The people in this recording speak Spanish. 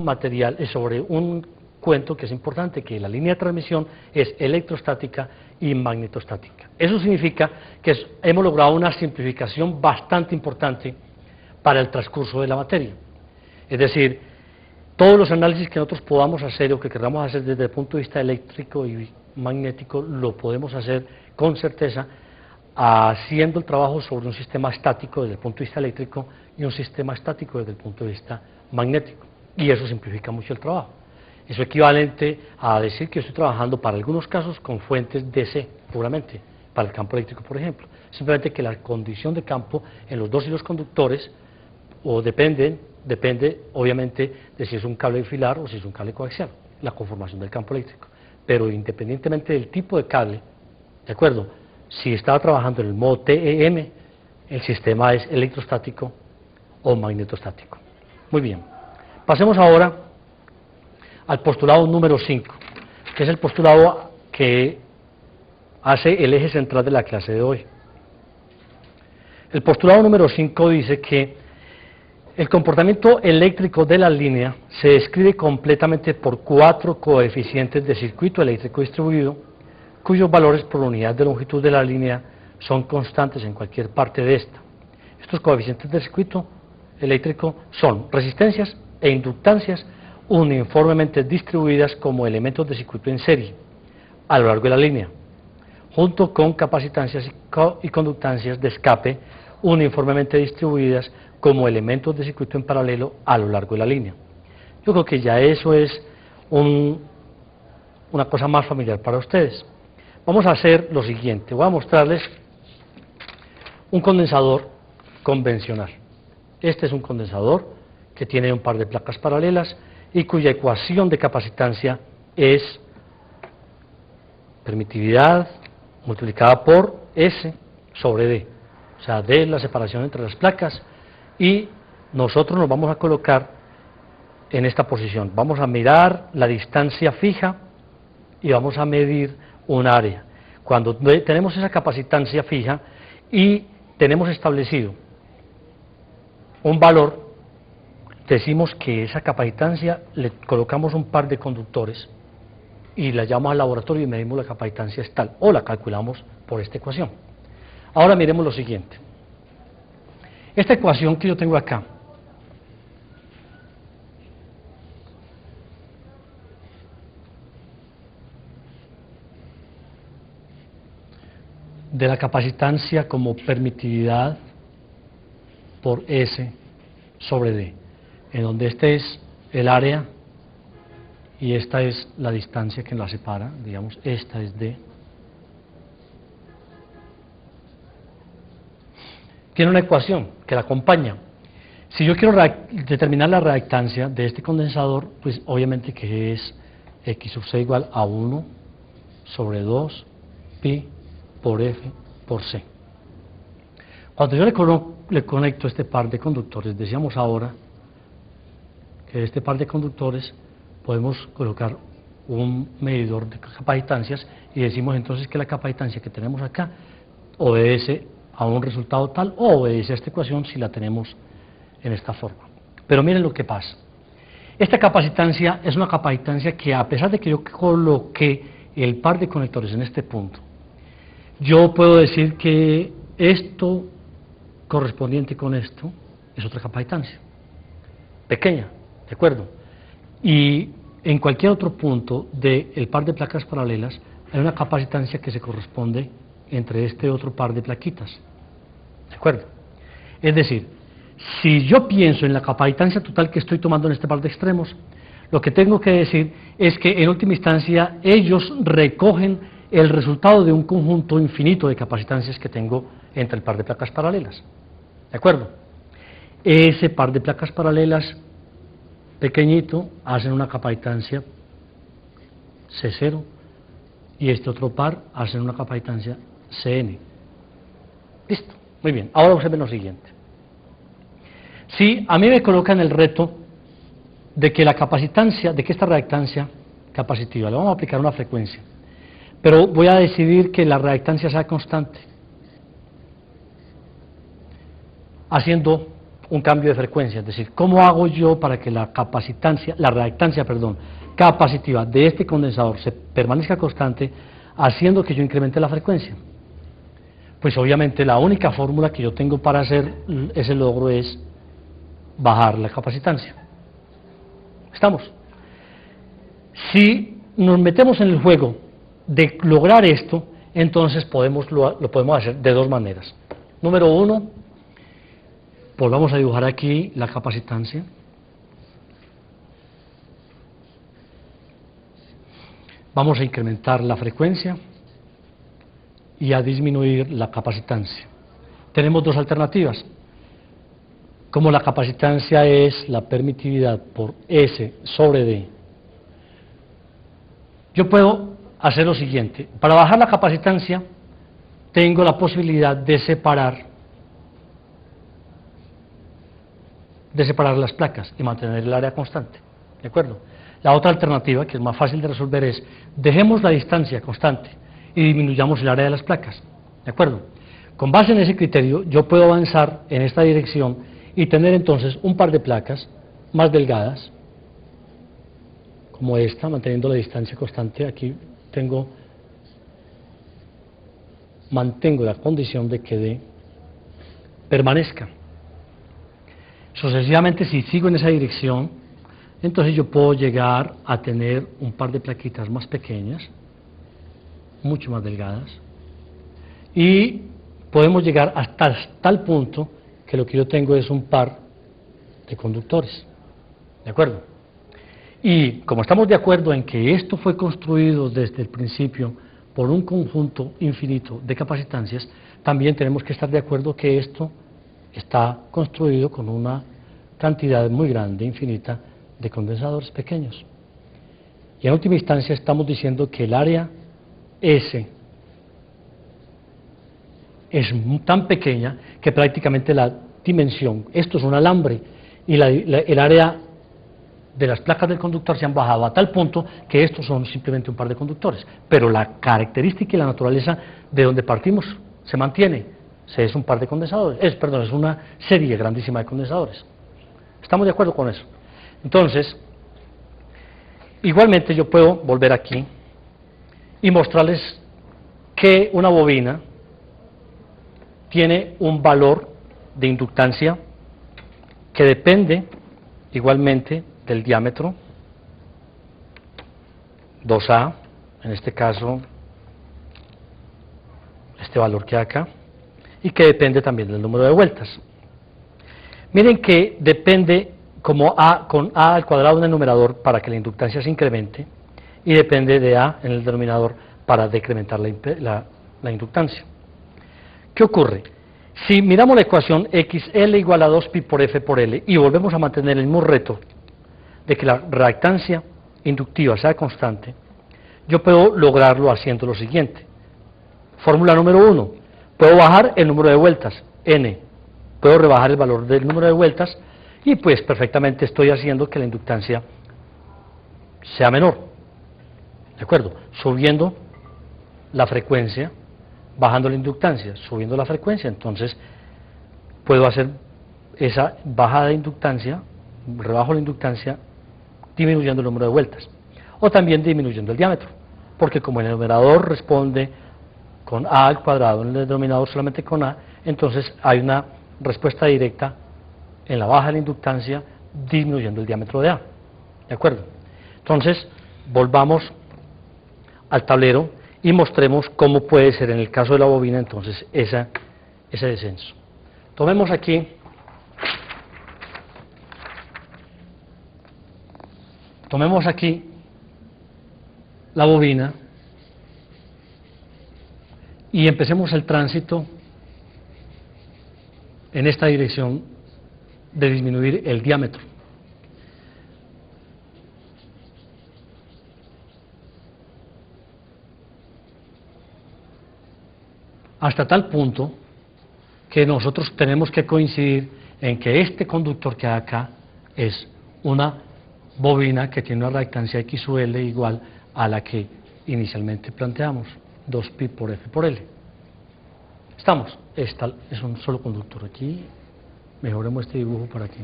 material, sobre un cuento que es importante, que la línea de transmisión es electrostática y magnetostática. Eso significa que hemos logrado una simplificación bastante importante para el transcurso de la materia. Es decir, todos los análisis que nosotros podamos hacer o que queramos hacer desde el punto de vista eléctrico y magnético, lo podemos hacer con certeza haciendo el trabajo sobre un sistema estático desde el punto de vista eléctrico y un sistema estático desde el punto de vista magnético. Y eso simplifica mucho el trabajo. Eso es equivalente a decir que estoy trabajando para algunos casos con fuentes DC, puramente, para el campo eléctrico, por ejemplo. Simplemente que la condición de campo en los dos hilos conductores depende obviamente de si es un cable bifilar o si es un cable coaxial, la conformación del campo eléctrico. Pero independientemente del tipo de cable, ¿de acuerdo? Si estaba trabajando en el modo TEM, el sistema es electrostático o magnetostático. Muy bien, pasemos ahora al postulado número 5, que es el postulado que hace el eje central de la clase de hoy. El postulado número 5 dice que el comportamiento eléctrico de la línea se describe completamente por 4 coeficientes de circuito eléctrico distribuido, cuyos valores por unidad de longitud de la línea son constantes en cualquier parte de esta. Estos coeficientes de circuito eléctrico son resistencias e inductancias uniformemente distribuidas como elementos de circuito en serie a lo largo de la línea, junto con capacitancias y conductancias de escape uniformemente distribuidas como elementos de circuito en paralelo a lo largo de la línea. Yo creo que ya eso es una cosa más familiar para ustedes. Vamos a hacer lo siguiente, voy a mostrarles un condensador convencional. Este es un condensador que tiene un par de placas paralelas y cuya ecuación de capacitancia es permitividad multiplicada por S sobre D, o sea, D es la separación entre las placas, y nosotros nos vamos a colocar en esta posición. Vamos a mirar la distancia fija y vamos a medir un área. Cuando tenemos esa capacitancia fija y tenemos establecido un valor, decimos que esa capacitancia le colocamos un par de conductores y la llamamos al laboratorio y medimos la capacitancia es tal, o la calculamos por esta ecuación. Ahora miremos lo siguiente. Esta ecuación que yo tengo acá, de la capacitancia como permitividad por S sobre D, en donde este es el área y esta es la distancia que la separa, digamos, esta es D. Tiene una ecuación que la acompaña. Si yo quiero determinar la reactancia de este condensador, pues obviamente que es X sub C igual a 1 sobre 2 pi por F por C. Cuando yo le conecto este par de conductores, decíamos ahora que este par de conductores podemos colocar un medidor de capacitancias y decimos entonces que la capacitancia que tenemos acá obedece a un resultado tal o obedece a esta ecuación si la tenemos en esta forma. Pero miren lo que pasa. Esta capacitancia es una capacitancia que, a pesar de que yo coloqué el par de conectores en este punto, yo puedo decir que esto correspondiente con esto es otra capacitancia, pequeña, ¿de acuerdo? Y en cualquier otro punto del par de placas paralelas hay una capacitancia que se corresponde entre este otro par de plaquitas, ¿de acuerdo? Es decir, si yo pienso en la capacitancia total que estoy tomando en este par de extremos, lo que tengo que decir es que en última instancia ellos recogen el resultado de un conjunto infinito de capacitancias que tengo entre el par de placas paralelas, ¿de acuerdo? Ese par de placas paralelas pequeñito hacen una capacitancia C0 y este otro par hacen una capacitancia CN. Listo, muy bien. Ahora observen lo siguiente. Si a mí me colocan el reto de que la capacitancia, de que esta reactancia capacitiva, le vamos a aplicar una frecuencia, pero voy a decidir que la reactancia sea constante, haciendo un cambio de frecuencia, es decir, ¿cómo hago yo para que la reactancia capacitiva de este condensador se permanezca constante haciendo que yo incremente la frecuencia? Pues obviamente la única fórmula que yo tengo para hacer ese logro es bajar la capacitancia. ¿Estamos? Si nos metemos en el juego de lograr esto, entonces lo podemos hacer de dos maneras. Número uno, volvamos a dibujar aquí la capacitancia. Vamos a incrementar la frecuencia y a disminuir la capacitancia. Tenemos dos alternativas. Como la capacitancia es la permitividad por S sobre D, yo puedo hacer lo siguiente. Para bajar la capacitancia, tengo la posibilidad de separar las placas y mantener el área constante. ¿De acuerdo? La otra alternativa, que es más fácil de resolver, es dejemos la distancia constante y disminuyamos el área de las placas. ¿De acuerdo? Con base en ese criterio, yo puedo avanzar en esta dirección y tener entonces un par de placas más delgadas, como esta, manteniendo la distancia constante. Aquí mantengo la condición de que D permanezca. Sucesivamente, si sigo en esa dirección, entonces yo puedo llegar a tener un par de plaquitas más pequeñas, mucho más delgadas, y podemos llegar hasta tal punto que lo que yo tengo es un par de conductores. ¿De acuerdo? Y como estamos de acuerdo en que esto fue construido desde el principio por un conjunto infinito de capacitancias, también tenemos que estar de acuerdo que esto está construido con una cantidad muy grande, infinita, de condensadores pequeños. Y en última instancia estamos diciendo que el área S es tan pequeña que prácticamente la dimensión, esto es un alambre, y el área de las placas del conductor se han bajado a tal punto que estos son simplemente un par de conductores, pero la característica y la naturaleza de donde partimos se mantiene. Es un par de condensadores, es una serie grandísima de condensadores. ¿Estamos de acuerdo con eso? Entonces, igualmente yo puedo volver aquí y mostrarles que una bobina tiene un valor de inductancia que depende igualmente del diámetro, 2A, en este caso, este valor que hay acá, y que depende también del número de vueltas. Miren que depende como A con A al cuadrado en el numerador para que la inductancia se incremente, y depende de A en el denominador para decrementar la inductancia. ¿Qué ocurre? Si miramos la ecuación XL igual a 2pi por F por L y volvemos a mantener el mismo reto de que la reactancia inductiva sea constante, yo puedo lograrlo haciendo lo siguiente. Fórmula número 1. Puedo bajar el número de vueltas, N. Puedo rebajar el valor del número de vueltas y pues perfectamente estoy haciendo que la inductancia sea menor. ¿De acuerdo? Subiendo la frecuencia, bajando la inductancia, subiendo la frecuencia, entonces puedo hacer esa bajada de inductancia, rebajo la inductancia, disminuyendo el número de vueltas, o también disminuyendo el diámetro, porque como el numerador responde con A al cuadrado, en el denominador solamente con A, entonces hay una respuesta directa en la baja de la inductancia, disminuyendo el diámetro de A. ¿De acuerdo? Entonces, volvamos al tablero y mostremos cómo puede ser en el caso de la bobina entonces ese descenso. Tomemos aquí la bobina y empecemos el tránsito en esta dirección de disminuir el diámetro. Hasta tal punto que nosotros tenemos que coincidir en que este conductor que hay acá es una bobina que tiene una reactancia X sub L igual a la que inicialmente planteamos, 2pi por F por L. ¿Estamos? Es un solo conductor aquí Mejoremos este dibujo para que...